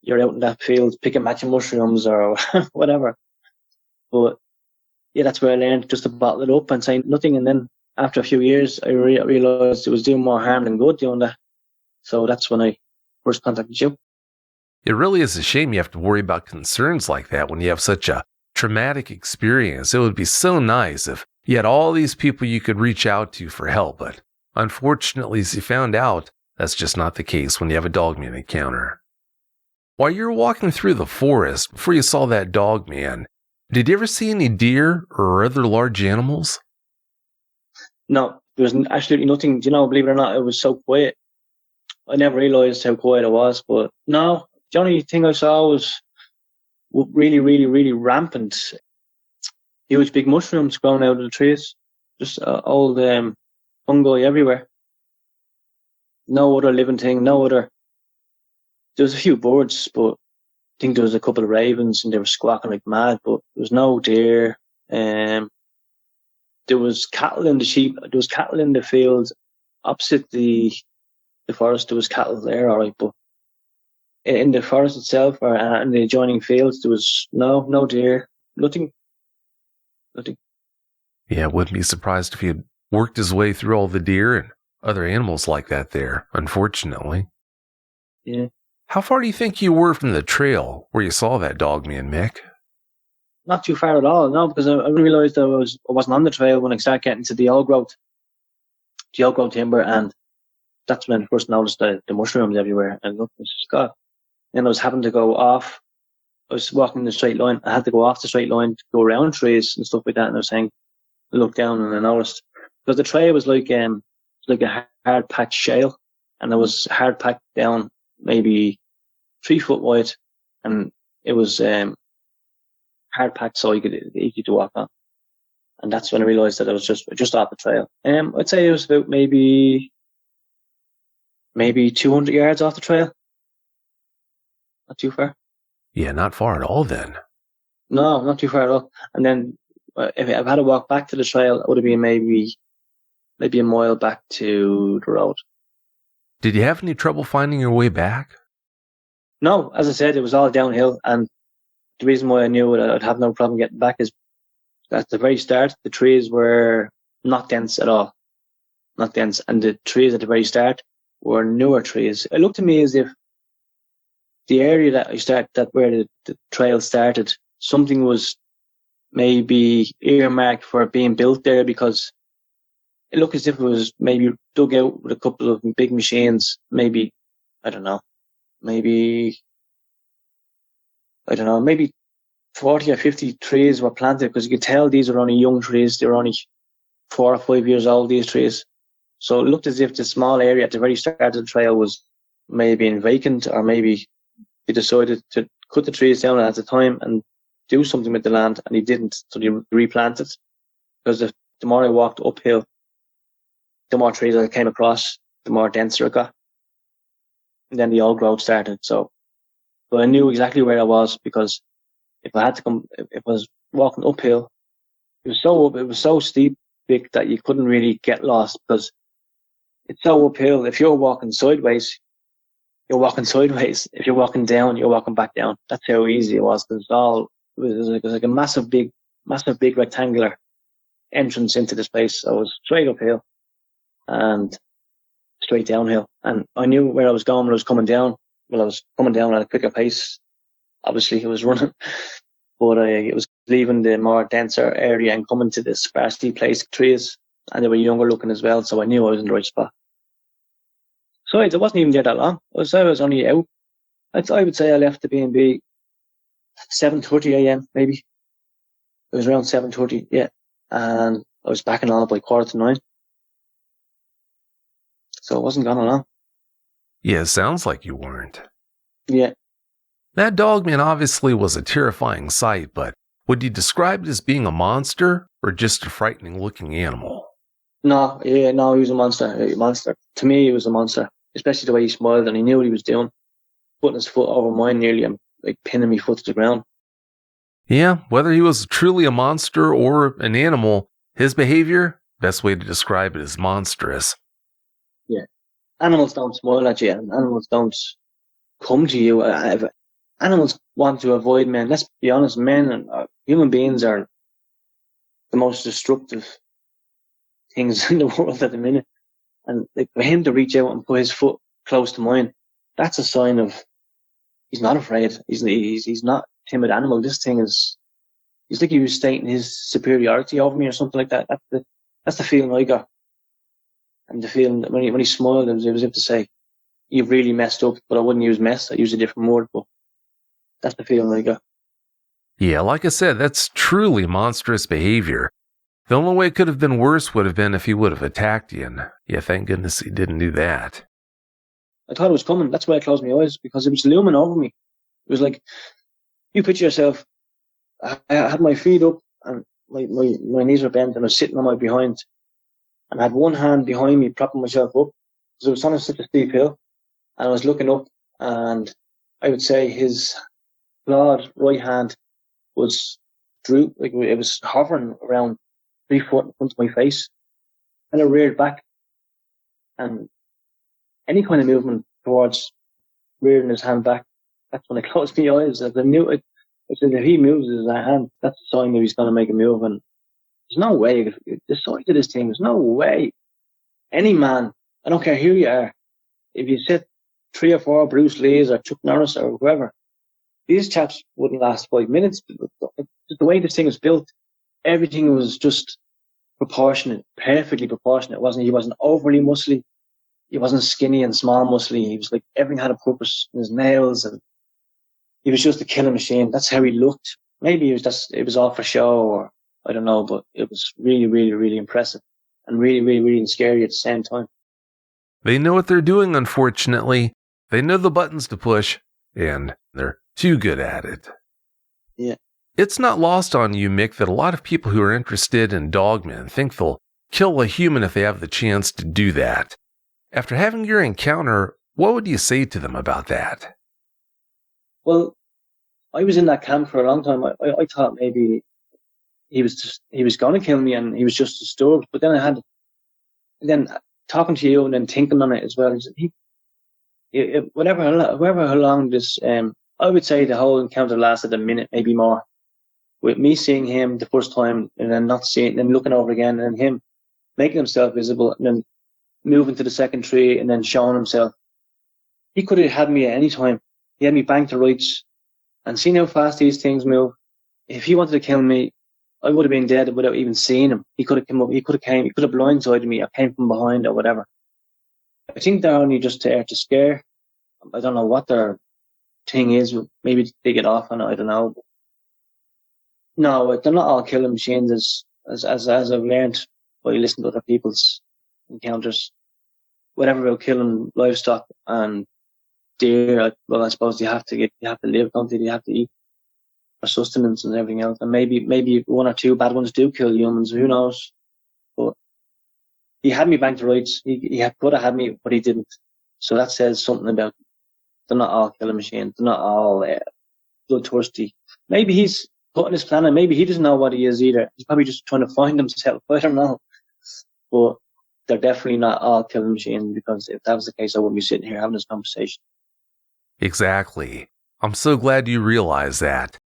you're out in that field picking matching mushrooms or whatever. But yeah, that's where I learned just to bottle it up and say nothing. And then after a few years, I realized it was doing more harm than good doing that. So that's when I first contacted you. It really is a shame you have to worry about concerns like that when you have such a traumatic experience. It would be so nice if you had all these people you could reach out to for help, but unfortunately, as you found out, that's just not the case when you have a Dogman encounter. While you were walking through the forest before you saw that Dogman, did you ever see any deer or other large animals? No, there was absolutely nothing. Believe it or not, it was so quiet. I never realised how quiet it was, but no, the only thing I saw was really, really, really rampant, huge big mushrooms growing out of the trees. Just old fungi everywhere. No other living thing, no other. There was a few birds, but I think there was a couple of ravens and they were squawking like mad, but there was no deer. There was cattle in the sheep. There was cattle in the fields opposite the forest. There was cattle there, all right, but in the forest itself or in the adjoining fields, there was no deer, nothing. Yeah, wouldn't be surprised if he had worked his way through all the deer and other animals like that there, unfortunately. Yeah. How far do you think you were from the trail where you saw that Dogman, Mick? Not too far at all, no, because I realised I wasn't on the trail when I started getting to the old growth timber, and that's when I first noticed the mushrooms everywhere. And look, God. And I was having to go off. I was walking in the straight line. I had to go off the straight line to go around trees and stuff like that. And I was saying, I looked down and I noticed because the trail was like a hard packed shale, and it was hard packed down maybe 3 foot wide, and it was hard packed so you could easy to walk on. And that's when I realised that I was just off the trail. I'd say it was about maybe 200 yards off the trail. Not too far. Yeah, not far at all then. No, not too far at all. And then if I had to walk back to the trail, it would have been maybe a mile back to the road. Did you have any trouble finding your way back? No, as I said, it was all downhill. And the reason why I knew I'd have no problem getting back is at the very start, the trees were not dense at all. Not dense. And the trees at the very start were newer trees. It looked to me as if the area that where the trail started, something was maybe earmarked for being built there, because it looked as if it was maybe dug out with a couple of big machines. Maybe 40 or 50 trees were planted, because you could tell these were only young trees. They were only 4 or 5 years old, these trees. So it looked as if the small area at the very start of the trail was maybe vacant, or maybe he decided to cut the trees down at the time and do something with the land, and he didn't. So he replanted, because the more I walked uphill, the more trees I came across, the more denser it got. And then the old growth started. But I knew exactly where I was, because if I was walking uphill, it was so steep, Vic, that you couldn't really get lost, because it's so uphill. If you're walking sideways, you're walking sideways. If you're walking down, you're walking back down. That's how easy it was, because it was like a massive big rectangular entrance into this place. So it was straight uphill and straight downhill. And I knew where I was going when I was coming down. Well, I was coming down at a quicker pace. Obviously, I was running, but it was leaving the more denser area and coming to the sparsely placed trees, and they were younger looking as well. So I knew I was in the right spot. So I wasn't even there that long. I was only out. I would say I left the B&B 7:30 a.m. maybe. It was around 7:30, yeah, and I was back in all by 9:15. So I wasn't gone long. Yeah, it sounds like you weren't. Yeah. That Dogman obviously was a terrifying sight, but would you describe it as being a monster or just a frightening-looking animal? No, he was a monster. A monster. To me, he was a monster, especially the way he smiled and he knew what he was doing, putting his foot over mine nearly and like pinning me foot to the ground. Yeah, whether he was truly a monster or an animal, his behavior, best way to describe it is monstrous. Yeah. Animals don't smile at you and animals don't come to you. Animals want to avoid men. Let's be honest, men and human beings are the most destructive things in the world at the minute. And like, for him to reach out and put his foot close to mine, that's a sign of he's not afraid. He's not a timid animal. This thing is, he's like he was stating his superiority over me or something like that. That's the feeling I got. And the feeling that when he smiled, it was as if to say, "You've really messed up," but I wouldn't use mess. I use a different word, but that's the feeling I got. Yeah, like I said, that's truly monstrous behavior. The only way it could have been worse would have been if he would have attacked you, and yeah, thank goodness he didn't do that. I thought it was coming. That's why I closed my eyes, because it was looming over me. It was like, you picture yourself, I had my feet up and my knees were bent and I was sitting on my behind. And I had one hand behind me propping myself up because it was on such a steep hill. And I was looking up and I would say his broad right hand was droop, like it was hovering around 3 foot in front of my face. And I reared back, and any kind of movement towards rearing his hand back, that's when I closed my eyes. I knew it. I said, if he moves his hand, that's a sign that he's going to make a move. And there's no way, the size of this thing, there's no way any man, I don't care who you are, if you sit 3 or 4 Bruce Lees or Chuck Norris or whoever, these chaps wouldn't last 5 minutes. The way this thing was built, everything was just proportionate, perfectly proportionate. He wasn't overly muscly. He wasn't skinny and small muscly. He was like, everything had a purpose in his nails, and he was just a killing machine. That's how he looked. Maybe it was all for show, or I don't know, but it was really, really, really impressive and really, really, really scary at the same time. They know what they're doing, unfortunately. They know the buttons to push, and they're too good at it. Yeah. It's not lost on you, Mick, that a lot of people who are interested in Dogman think they'll kill a human if they have the chance to do that. After having your encounter, what would you say to them about that? Well, I was in that camp for a long time. I thought maybe he was going to kill me and he was just disturbed. But then talking to you and then thinking on it as well. However long this, I would say the whole encounter lasted a minute, maybe more. With me seeing him the first time and then not seeing, then looking over again, and then him making himself visible and then moving to the second tree and then showing himself. He could have had me at any time. He had me banked to rights, and seeing how fast these things move. If he wanted to kill me, I would have been dead without even seeing him. He could have come up. He could have blindsided me. I came from behind or whatever. I think they're only just there to scare. I don't know what their thing is. Maybe they get off on it. I don't know. No, they're not all killing machines as I've learned by listening to other people's encounters. Whatever about killing livestock and deer, well, I suppose you have to live, don't you? You have to eat for sustenance and everything else. And maybe 1 or 2 bad ones do kill humans. Who knows? But he had me banked to rights. He could have had me, but he didn't. So that says something about they're not all killing machines. They're not all bloodthirsty. Maybe he's putting his plan, and maybe he doesn't know what he is either. He's probably just trying to find himself. I don't know. But they're definitely not all killing machines, because if that was the case, I wouldn't be sitting here having this conversation. Exactly. I'm so glad you realize that.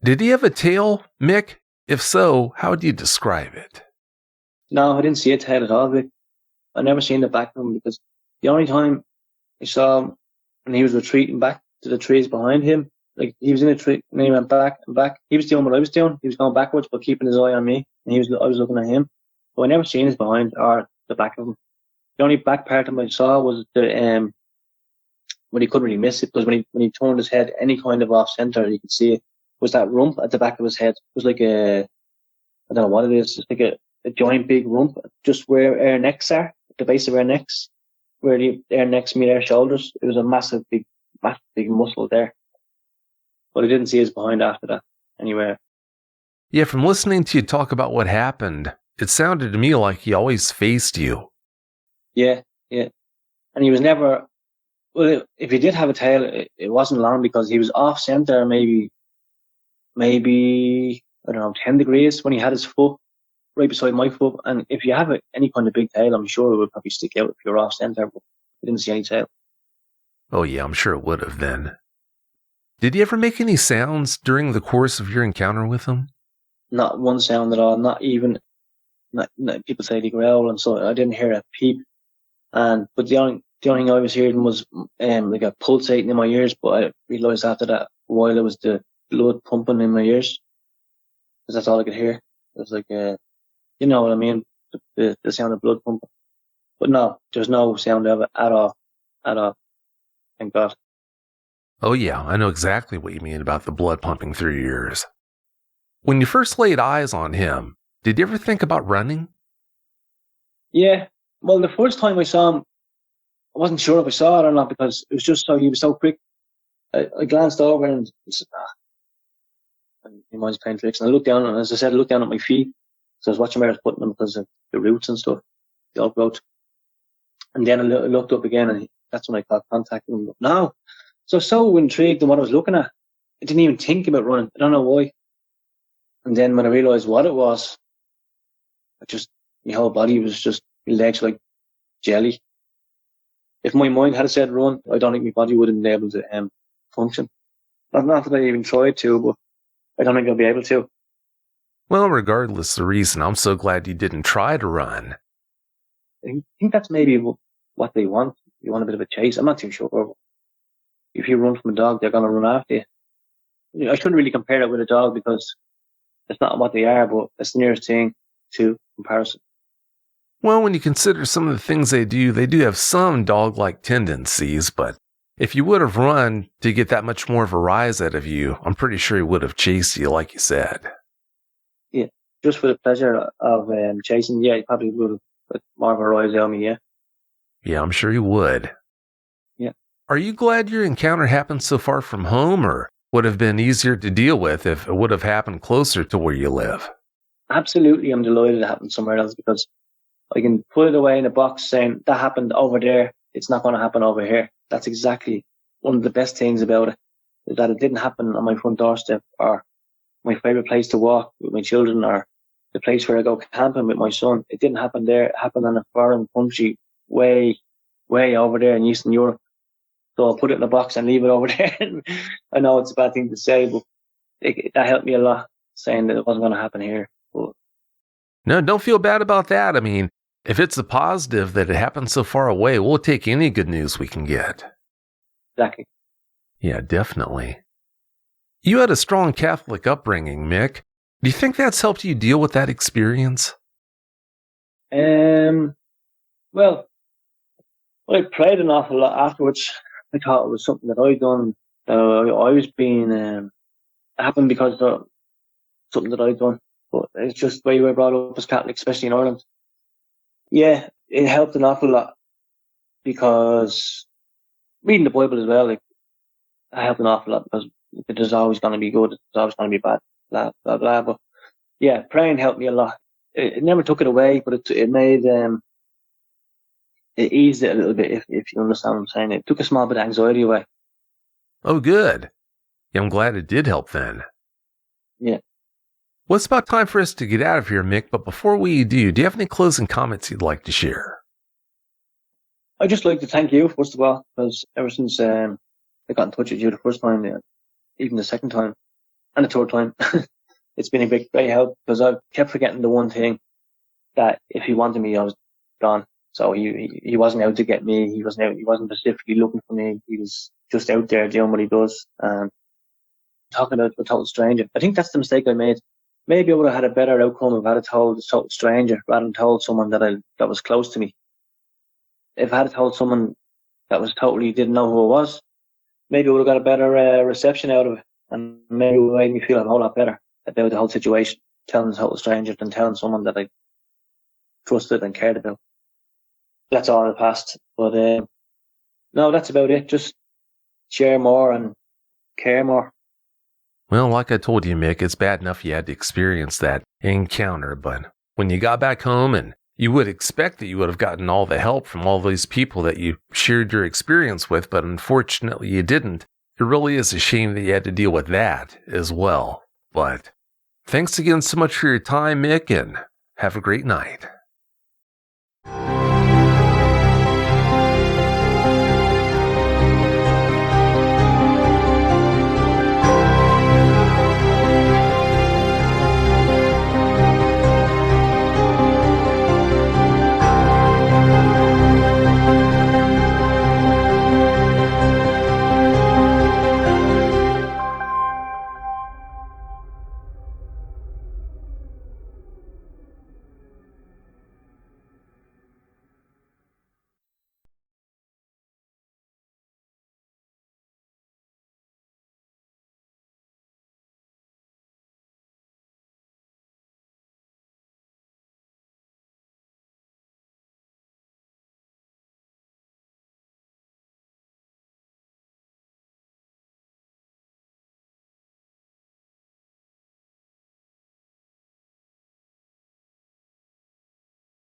Did he have a tail, Mick? If so, how do you describe it? No, I didn't see a tail at all, Vic. I never seen the back of him, because the only time I saw him when he was retreating back to the trees behind him, like he was in a tree and he went back and back. He was doing what I was doing. He was going backwards but keeping his eye on me, and I was looking at him. But I never seen his behind or the back of him. The only back part of him I saw was the when he couldn't really miss it, because when he turned his head any kind of off center, you could see it was that rump at the back of his head. It was like I don't know what it is. It's like a giant big rump, just where our necks are, at the base of our necks, where our necks meet our shoulders. It was a massive big muscle there. but I didn't see his behind after that anywhere. Yeah, from listening to you talk about what happened, it sounded to me like he always faced you. Yeah, yeah. And he was never, well, if he did have a tail, it wasn't long because he was off center maybe, I don't know, 10 degrees when he had his foot right beside my foot. And if you have any kind of big tail, I'm sure it would probably stick out if you're off center, but I didn't see any tail. Oh yeah, I'm sure it would have then. Did he ever make any sounds during the course of your encounter with him? Not one sound at all, not even, people say they growl and so I didn't hear a peep. But the only thing I was hearing was like a pulsating in my ears, but I realised after that while it was the blood pumping in my ears, because that's all I could hear. It was like, you know what I mean, the sound of blood pumping. But no, there's no sound of it at all, thank God. Oh yeah, I know exactly what you mean about the blood pumping through your ears. When you first laid eyes on him, did you ever think about running? Yeah, well, the first time I saw him, I wasn't sure if I saw it or not because it was just he was so quick. I glanced over and I said, and my mind's playing tricks. And I looked down, and as I said, I looked down at my feet. So I was watching where I was putting them because of the roots and stuff, the old growth. And then I looked up again, and that's when I caught contact with him. No, so intrigued in what I was looking at. I didn't even think about running. I don't know why. And then when I realised what it was, my whole body was just, my legs like jelly. If my mind had said run, I don't think my body would have been able to function. Not that I even tried to, but I don't think I'll be able to. Well, regardless of the reason, I'm so glad you didn't try to run. I think that's maybe what they want. You want a bit of a chase. I'm not too sure. If you run from a dog, they're going to run after you. I shouldn't really compare it with a dog because it's not what they are, but it's the nearest thing to comparison. Well, when you consider some of the things they do have some dog-like tendencies, but if you would have run to get that much more of a rise out of you, I'm pretty sure he would have chased you, like you said. Yeah, just for the pleasure of chasing, yeah, he probably would have put more of a rise out of me, yeah. Yeah, I'm sure he would. Yeah. Are you glad your encounter happened so far from home, or would have been easier to deal with if it would have happened closer to where you live? Absolutely, I'm delighted it happened somewhere else because I can put it away in a box saying that happened over there. It's not going to happen over here. That's exactly one of the best things about it, is that it didn't happen on my front doorstep or my favorite place to walk with my children or the place where I go camping with my son. It didn't happen there. It happened in a foreign country way, way over there in Eastern Europe. So I'll put it in a box and leave it over there. I know it's a bad thing to say, but that helped me a lot, saying that it wasn't going to happen here. But No, don't feel bad about that. I mean, if it's a positive that it happened so far away, we'll take any good news we can get. exactly. Yeah, definitely. You had a strong Catholic upbringing, Mick. Do you think that's helped you deal with that experience? Well, I prayed an awful lot afterwards. I thought it was something that I'd done. I was being, it happened because of something that I'd done. But it's just the way we were brought up as Catholics, especially in Ireland. Yeah, it helped an awful lot because reading the Bible as well, like, it helped an awful lot because there's always going to be good, there's always going to be bad, blah, blah, blah. But yeah, praying helped me a lot. It never took it away, but it made, it eased it a little bit, if you understand what I'm saying. It took a small bit of anxiety away. Oh, good. Yeah, I'm glad it did help then. Yeah. Well, it's about time for us to get out of here, Mick, but before we do you have any closing comments you'd like to share? I'd just like to thank you, first of all, because ever since I got in touch with you the first time, even the second time, and the third time, it's been a great help because I've kept forgetting the one thing, that if he wanted me, I was gone. So he wasn't out to get me. He wasn't specifically looking for me. He was just out there doing what he does and talking to a total stranger. I think that's the mistake I made. Maybe I would have had a better outcome if I had told a total stranger rather than told someone that was close to me. If I had told someone that was totally didn't know who I was, maybe I would have got a better reception out of it, and maybe it would have made me feel a whole lot better about the whole situation, telling a total stranger than telling someone that I trusted and cared about. That's all in the past. But no, that's about it. Just share more and care more. Well, like I told you, Mick, it's bad enough you had to experience that encounter, but when you got back home and you would expect that you would have gotten all the help from all these people that you shared your experience with, but unfortunately you didn't. It really is a shame that you had to deal with that as well. But thanks again so much for your time, Mick, and have a great night.